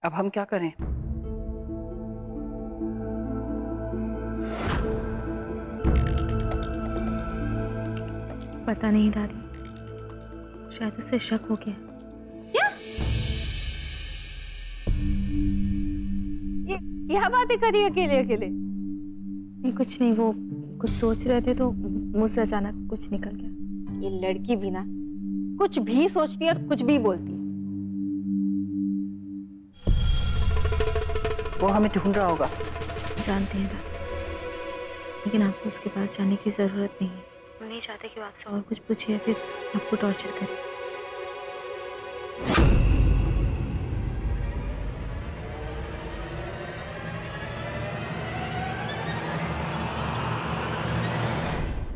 अब हम क्या करें? पता नहीं दादी, शायद उसे शक हो गया। क्या? ये क्या बातें करी अकेले अकेले? नहीं कुछ नहीं, वो कुछ सोच रहे थे तो मुंह से अचानक कुछ निकल गया। ये लड़की भी ना कुछ भी सोचती है और कुछ भी बोलती है। वो हमें ढूंढ रहा होगा। जानते हैं दादी, लेकिन आपको उसके पास जाने की जरूरत नहीं है। वो नहीं चाहते कि वो आपसे और कुछ पूछे या फिर आपको टॉर्चर करे।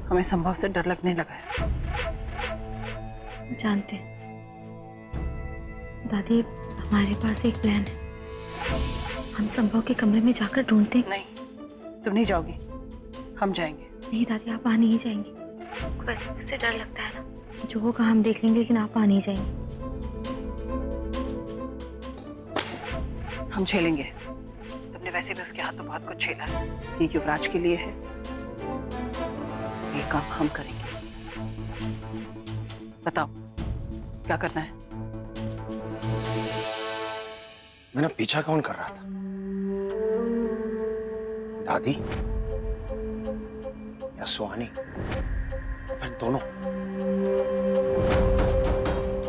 हमें संभव से डर लगने लगा है। जानते हैं दादी, हमारे पास एक प्लान है। हम संभव के कमरे में जाकर ढूंढते हैं। नहीं, तुम नहीं जाओगी, हम जाएंगे। नहीं दादी, आप आ नहीं जाएंगी। वैसे उससे डर लगता है ना, जो होगा हम देख लेंगे, लेकिन आप आ नहीं जाएंगे। हम झेलेंगे। तुमने वैसे भी उसके हाथों बहुत कुछ झेला है। ये युवराज के लिए है, ये काम हम करेंगे। बताओ क्या करना है? मेरा पीछा कौन कर रहा था? दादी या सुहानी, फिर दोनों?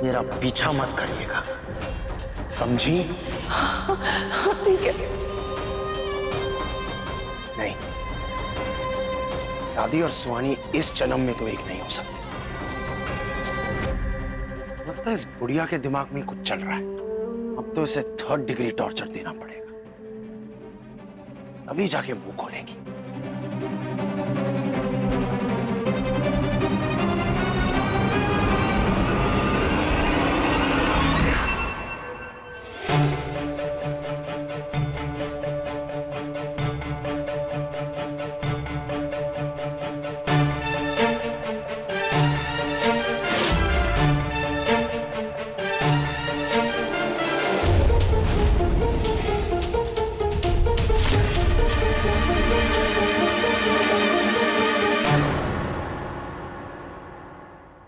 मेरा पीछा मत करिएगा, समझी? ठीक है। नहीं, दादी और सुहानी इस जन्म में तो एक नहीं हो सकती। लगता है इस बुढ़िया के दिमाग में कुछ चल रहा है। अब तो इसे 3rd डिग्री टॉर्चर देना पड़ेगा, तभी जाके मुंह खोलेगी।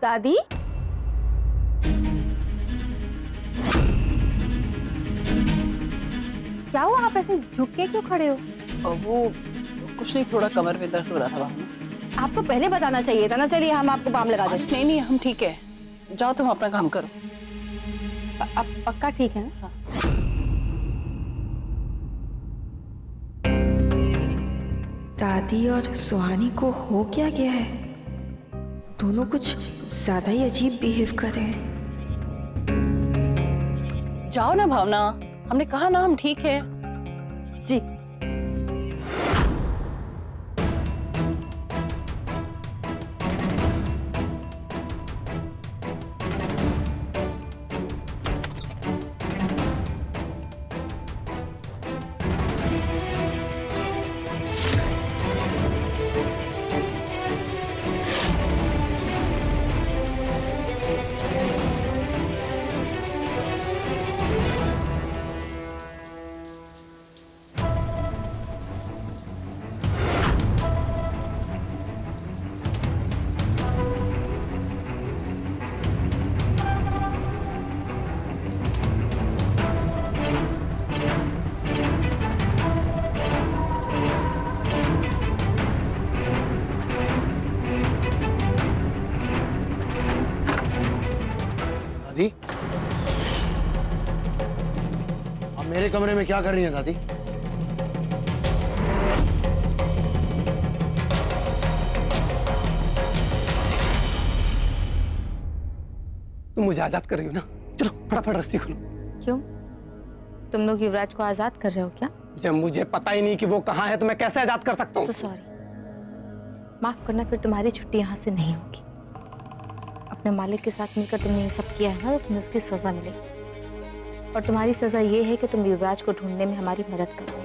दादी, क्या हुआ? आप ऐसे झुक के क्यों खड़े हो? और वो कुछ नहीं, थोड़ा कमर में दर्द हो रहा था भावना। आपको पहले बताना चाहिए था ना। चलिए हम आपको बाम लगा दें। नहीं नहीं, हम ठीक है। जाओ तुम अपना काम करो। अब पक्का ठीक है ना? दादी और सुहानी को हो क्या गया है? दोनों कुछ ज्यादा ही अजीब बिहेव कर रहे हैं। जाओ ना भावना, हमने कहा ना हम ठीक है। जी। दादी, आप मेरे कमरे में क्या कर रही हैं दादी? तुम मुझे आजाद कर रही हो ना? चलो फटाफट रस्सी खोलो। क्यों? तुम लोग युवराज को आजाद कर रहे हो क्या? जब मुझे पता ही नहीं कि वो कहाँ है तो मैं कैसे आजाद कर सकता हूँ? तो सॉरी, माफ करना, फिर तुम्हारी छुट्टी यहाँ से नहीं होगी। अपने मालिक के साथ मिलकर तुमने ये सब किया है ना, तो तुम्हें उसकी सजा मिलेगी। और तुम्हारी सजा ये है कि तुम युवराज को ढूंढने में हमारी मदद करोगे।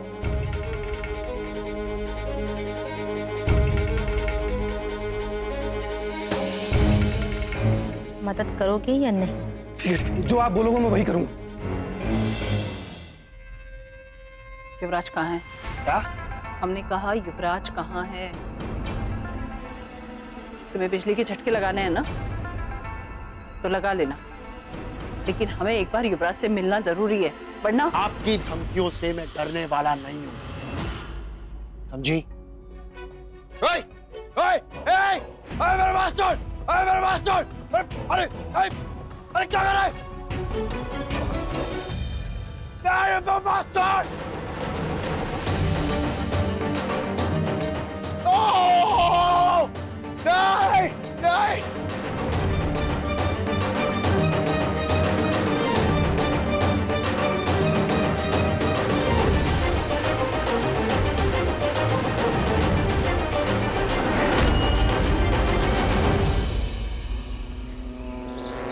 मदद करोगे या नहीं? ठीक है, जो आप बोलोगे मैं वही करूंगा। युवराज कहाँ है? क्या? हमने कहा युवराज कहाँ है? तुम्हें बिजली के झटके लगाने हैं ना, तो लगा लेना, लेकिन हमें एक बार युवराज से मिलना जरूरी है, वरना आपकी धमकियों से मैं डरने वाला नहीं हूं, समझी? ओए, ओए, ओए, ओए मेरे मास्टर, ओए मेरे मास्टर, अरे, अरे क्या कर रहा है? मेरे मास्टर! ओह! नहीं, नहीं!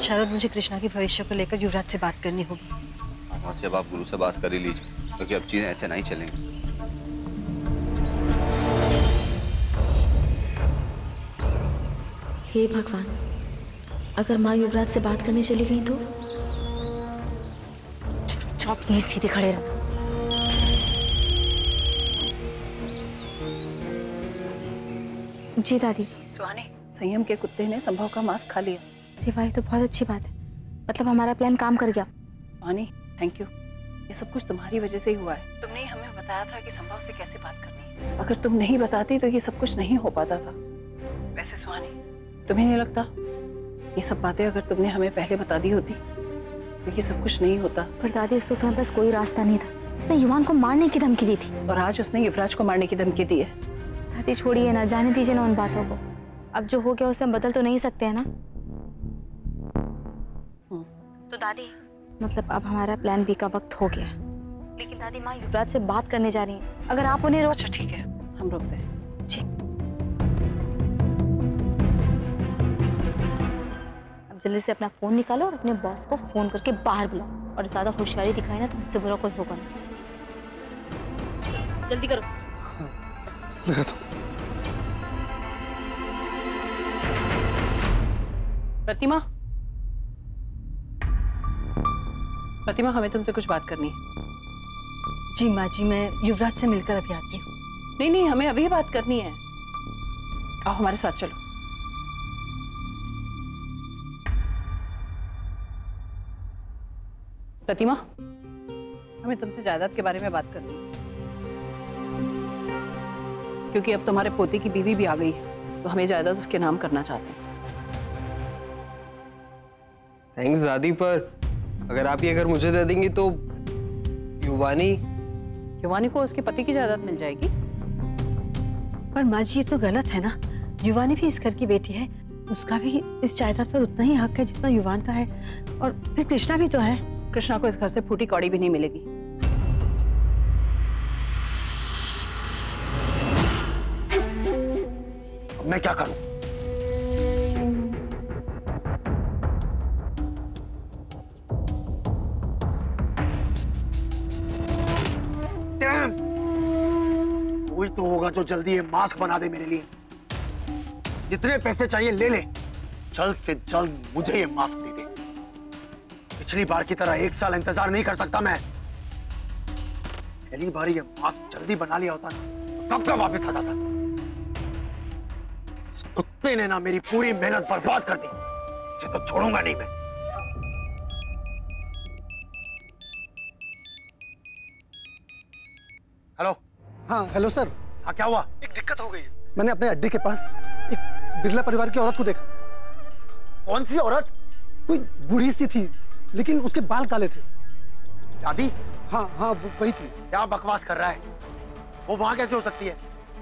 शारद, मुझे कृष्णा के भविष्य को लेकर युवराज से बात करनी होगी। जब आप गुरु से बात कर ही लीजिए, क्योंकि अब चीजें ऐसे नहीं चलेंगी। हे भगवान, अगर माँ युवराज से बात करने चली गई तो? चुपचाप यहीं सीधे खड़े रहो। जी दादी। सुहानी, संयम के कुत्ते ने संभव का मांस खा लिया। जी भाई, तो बहुत अच्छी बात है, मतलब हमारा प्लान काम कर गया। सुहानी, थैंक यू, ये सब कुछ तुम्हारी वजह से ही हुआ है। तुमने ही हमें बताया था कि संभव से कैसे बात करनी है। अगर तुम नहीं बताती तो ये सब कुछ नहीं हो पाता था। वैसे सुहानी, तुम्हें नहीं लगता ये सब बातें अगर तुमने हमें पहले बता दी होती तो ये सब कुछ नहीं होता? पर दादी, उस वक्त हमारे पास कोई रास्ता नहीं था। उसने युवान को मारने की धमकी दी थी, और आज उसने युवराज को मारने की धमकी दी है। दादी छोड़िए ना, जाने दीजिए ना उन बातों को। अब जो हो गया उसे हम बदल तो नहीं सकते हैं ना। तो दादी, मतलब अब हमारा प्लान बी का वक्त हो गया है। लेकिन दादी, माँ युवराज से बात करने जा रही हैं, अगर आप उन्हें अच्छा ठीक है, हम रोकते हैं। जी। अब जल्दी से अपना फोन निकालो और अपने बॉस को फोन करके बाहर बुलाओ, और ज्यादा होशियारी दिखाई ना तो मुझसे बुरा कुछ होगा नहीं। जल्दी करो। प्रतिमा, प्रतिमा, हमें तुमसे कुछ बात करनी है। जी माँ जी, मैं युवराज से मिलकर अभी आती हूँ। नहीं नहीं, हमें अभी बात करनी है। आओ हमारे साथ चलो। प्रतिमा, हमें तुमसे जायदाद के बारे में बात करनी है, क्योंकि अब तुम्हारे पोते की बीवी भी आ गई है, तो हमें जायदाद उसके नाम करना चाहते हैं। थैंक्स दादी, पर अगर आप ये घर मुझे दे देंगी तो युवानी को उसके पति की जायदाद मिल जाएगी। पर माँ जी, ये तो गलत है ना। युवानी भी इस घर की बेटी है, उसका भी इस जायदाद पर उतना ही हक है जितना युवान का है। और फिर कृष्णा भी तो है। कृष्णा को इस घर से फूटी कौड़ी भी नहीं मिलेगी। अब मैं क्या करूं? कोई तो होगा जो जल्दी ये मास्क बना दे मेरे लिए। जितने पैसे चाहिए ले ले, जल्द से जल्द मुझे ये मास्क दे दे। पिछली बार की तरह 1 साल इंतजार नहीं कर सकता मैं। पहली बार ये मास्क जल्दी बना लिया होता ना, कब का वापस आ जाता। इस कुत्ते ने ना मेरी पूरी मेहनत बर्बाद कर दी, इसे तो छोड़ूंगा नहीं मैं। हेलो। हाँ हेलो सर। हाँ क्या हुआ? एक दिक्कत हो गई है। मैंने अपने अड्डे के पास एक बिरला परिवार की औरत को देखा। कौन सी औरत? कोई बूढ़ी सी थी, लेकिन उसके बाल काले थे। दादी? हाँ हाँ, वो वही थी। क्या बकवास कर रहा है? वो वहां कैसे हो सकती है?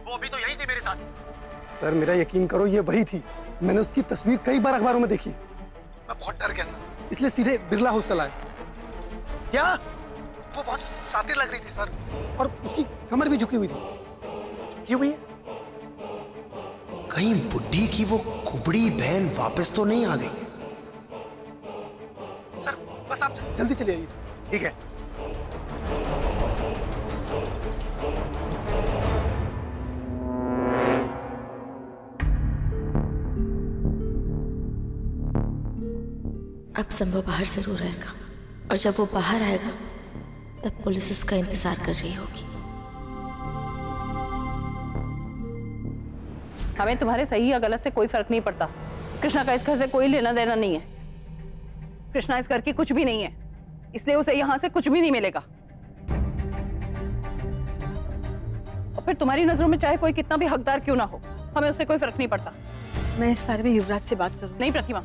वो अभी तो यही थी मेरे साथ। सर मेरा यकीन करो, ये वही थी। मैंने उसकी तस्वीर कई बार अखबारों में देखी। मैं बहुत डर गया था, इसलिए सीधे बिरला हाउस चला आया। क्या? वो बहुत शातिर लग रही थी सर, और उसकी कमर भी झुकी हुई थी। झुकी हुई है? कहीं बुड्ढी की वो कुबड़ी बहन वापस तो नहीं आ गई? सर बस आप जल्दी चले आइए। ठीक है। अब संभव बाहर जरूर आएगा, और जब वो बाहर आएगा तब पुलिस उसका इंतजार कर रही होगी। हमें तुम्हारे सही या गलत से कोई फर्क नहीं पड़ता। कृष्णा का इस घर से कोई लेना देना नहीं है। कृष्णा इस घर की कुछ भी नहीं है, इसलिए उसे यहाँ से कुछ भी नहीं मिलेगा। और फिर तुम्हारी नजरों में चाहे कोई कितना भी हकदार क्यों ना हो, हमें उससे कोई फर्क नहीं पड़ता। मैं इस बारे में युवराज से बात करूँ? नहीं प्रतिमा,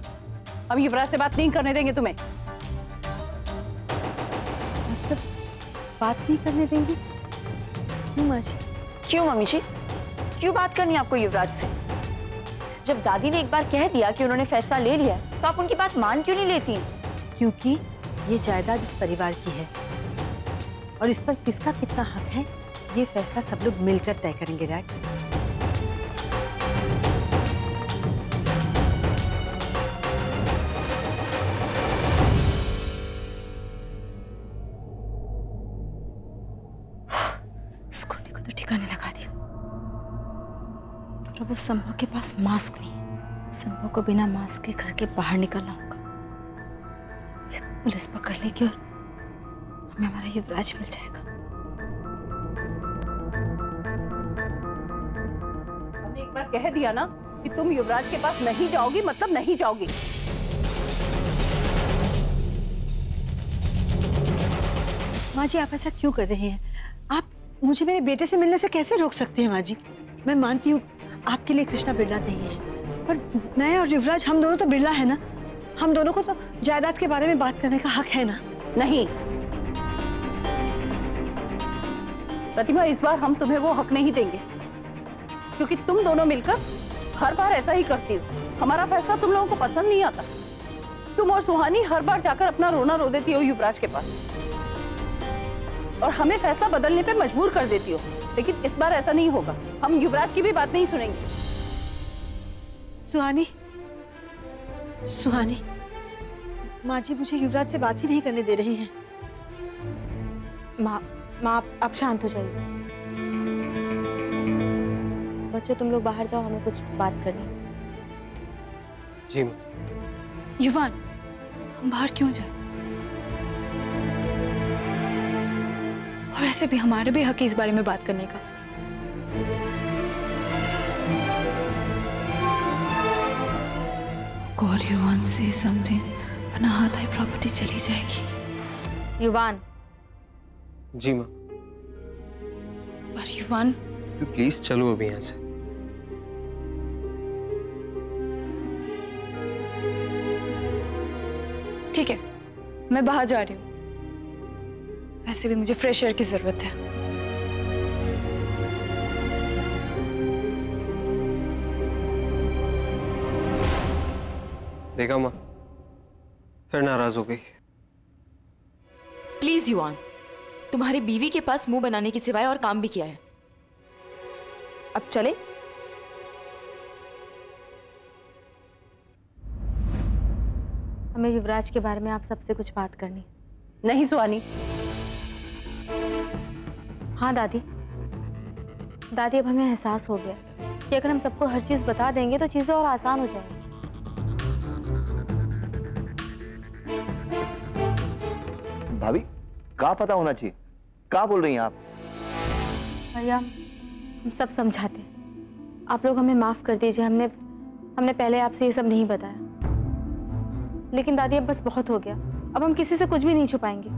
हम युवराज से बात नहीं करने देंगे तुम्हें। मतलब बात नहीं करने देंगी? क्यों माँ जी? क्यों मम्मी जी, क्यों बात करनी है आपको युवराज से? जब दादी ने एक बार कह दिया कि उन्होंने फैसला ले लिया, तो आप उनकी बात मान क्यों नहीं लेती? क्योंकि ये जायदाद इस परिवार की है और इस पर किसका कितना हक है ये फैसला सब लोग मिलकर तय करेंगे। रैक्स, स्कूटी को तो ठिकाने लगा दिया। प्रभु, संभव के पास मास्क नहीं है। संभव को बिना मास्क के घर के बाहर निकलना होगा। उसे पुलिस पकड़ लेगी और हमें हमारा युवराज मिल जाएगा। हमने एक बार कह दिया ना कि तुम युवराज के पास नहीं जाओगी, मतलब नहीं जाओगी। माँ जी आप ऐसा क्यों कर रहे हैं? आप मुझे मेरे बेटे से मिलने से कैसे रोक सकते हैं माँ जी? मैं मानती हूँ आपके लिए कृष्णा बिरला नहीं है, पर मैं और युवराज हम दोनों तो बिरला है ना। हम दोनों को तो जायदाद के बारे में बात करने का हक है ना। नहीं प्रतिमा, इस बार हम तुम्हें वो हक नहीं देंगे, क्योंकि तुम दोनों मिलकर हर बार ऐसा ही करती हो। हमारा फैसला तुम लोगों को पसंद नहीं आता। तुम और सुहानी हर बार जाकर अपना रोना रो देती हो युवराज के पास और हमें फैसला बदलने पे मजबूर कर देती हो। लेकिन इस बार ऐसा नहीं होगा। हम युवराज की भी बात नहीं सुनेंगे। सुहानी, सुहानी, माँ जी मुझे युवराज से बात ही नहीं करने दे रही हैं। माँ, आप शांत हो जाइए। बच्चों तुम लोग बाहर जाओ, हमें कुछ बात करनी। जी माँ। युवान, हम बाहर क्यों जाए? और ऐसे भी हमारे भी हक है इस बारे में बात करने का। God, युवान say something, वरना हाथ आई प्रॉपर्टी चली जाएगी। युवान। जी माँ। पर युवान, प्लीज चलो अभी यहाँ से। ठीक है, मैं बाहर जा रही हूँ। वैसे भी मुझे फ्रेश एयर की जरूरत है। देखा माँ, फिर नाराज हो गई। प्लीज युवान, तुम्हारी बीवी के पास मुंह बनाने के सिवाय और काम भी किया है। अब चले। हमें युवराज के बारे में आप सबसे कुछ बात करनी। नहीं सुहानी। हाँ दादी, अब हमें एहसास हो गया कि अगर हम सबको हर चीज बता देंगे तो चीजें और आसान हो जाएंगी। भाभी, क्या पता होना चाहिए? क्या बोल रही हैं आप? भैया, हम सब समझाते हैं। आप लोग हमें माफ कर दीजिए। हमने पहले आपसे ये सब नहीं बताया। लेकिन दादी अब बस बहुत हो गया। अब हम किसी से कुछ भी नहीं छुपाएंगे।